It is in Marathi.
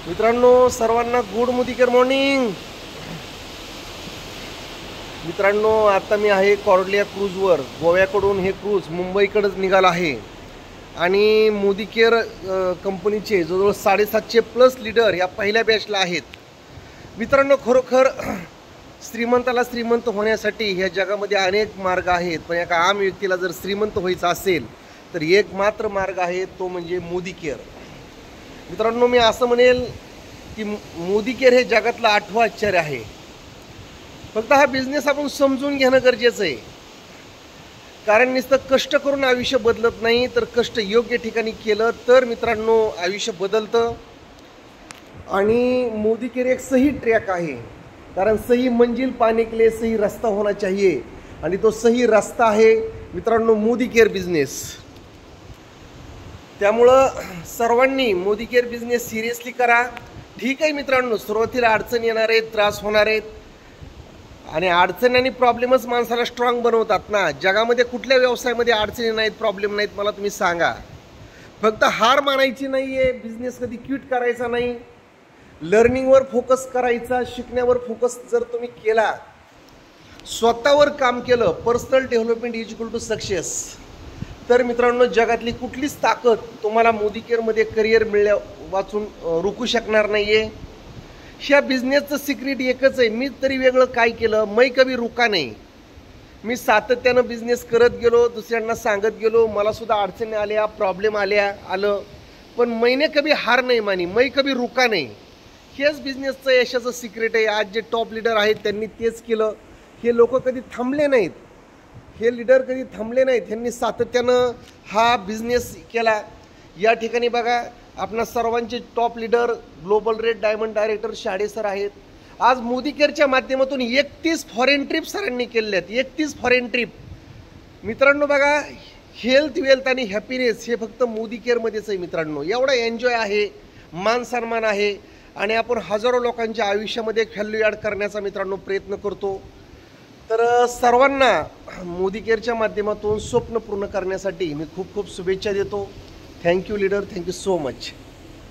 मित्रांनो सर्वांना गुड मोदीकेर मॉर्निंग। मित्रांनो आता मी आहे कॉर्डिया क्रूजवर। गोव्याकडून हे क्रूज मुंबईकडेच निघालं आहे आणि मोदीकेर कंपनीचे जवळजवळ 750 प्लस लीडर या पहिल्या बॅचला आहेत। मित्रांनो खरोखर श्रीमंताला श्रीमंत होण्यासाठी ह्या जगामध्ये अनेक मार्ग आहेत, पण एका आम व्यक्तीला जर श्रीमंत व्हायचं असेल तर एक मात्र मार्ग आहे, तो म्हणजे मोदीकेर। मित्रांनो मी असं म्हणेल की मोदीकेर हे जगातलं 8वं आश्चर्य आहे। फक्त हा बिझनेस आपण समजून घेणं गरजेचं आहे, कारण नुसतं कष्ट करून आयुष्य बदलत नाही, तर कष्ट योग्य ठिकाणी केलं तर मित्रांनो आयुष्य बदलतं। आणि मोदीकेर एक सही ट्रॅक आहे, कारण सही मंजिल पाने के लिए सही रास्ता होना चाहिए, आणि तो सही रास्ता आहे मित्रांनो मोदीकेर बिझनेस। त्यामुळं सर्वांनी मोदीकेर बिझनेस सिरियसली करा। ठीक आहे मित्रांनो, सुरुवातीला अडचणी येणार आहेत, त्रास होणार आहेत, आणि अडचणी आणि प्रॉब्लेमच माणसाला स्ट्रॉंग बनवतात ना। जगामध्ये कुठल्या व्यवसायामध्ये अडचणी नाहीत, प्रॉब्लेम नाहीत, मला तुम्ही सांगा। फक्त हार मानायची नाही आहे, बिझनेस कधी क्विट करायचा नाही, लर्निंगवर फोकस करायचा, शिकण्यावर फोकस जर तुम्ही केला, स्वतःवर काम केलं, personal development is equal to success, तर मित्रांनो जगातली कुठलीच ताकद तुम्हाला मोदीकेरमध्ये करिअर मिळल्या वाचून रोखू शकणार नाही आहे। ह्या बिझनेसचं सिक्रेट एकच आहे, मी तरी वेगळं काय केलं, मै कभी रुका नाही। मी सातत्यानं बिझनेस करत गेलो, दुसऱ्यांना सांगत गेलो, मला सुद्धा अडचणी आल्या, प्रॉब्लेम आलं, पण मैने कभी हार नाही मानी, मै कभी रुका नाही। हेच बिझनेसचं यशाचं सिक्रेट आहे। आज जे टॉप लीडर आहेत त्यांनी तेच केलं। हे लोक कधी थांबले नाहीत, हे लीडर कधी थांबले नाहीत, त्यांनी सातत्यानं हा बिझनेस केला। या ठिकाणी बघा आपणा सर्वांचे top leader global red diamond director Shade sir आहेत। आज मोदीकेरच्या माध्यमातून 31 फॉरेन ट्रिप सरांनी केलेल्या आहेत, 31 फॉरेन ट्रिप। मित्रांनो बघा, हेल्थ वेल्थ आणि हॅपीनेस हे फक्त मोदीकेरमध्येच आहे मित्रांनो। एवढा एन्जॉय आहे, मान सन्मान आहे, आणि आपण हजारो लोकांच्या आयुष्यामध्ये व्हॅल्यू ॲड करण्याचा मित्रांनो प्रयत्न करतो। तर सर्वांना मोदीकेरच्या माध्यमातून स्वप्न पूर्ण करण्यासाठी मी खूप खूप शुभेच्छा देतो। Thank you leader, thank you so much.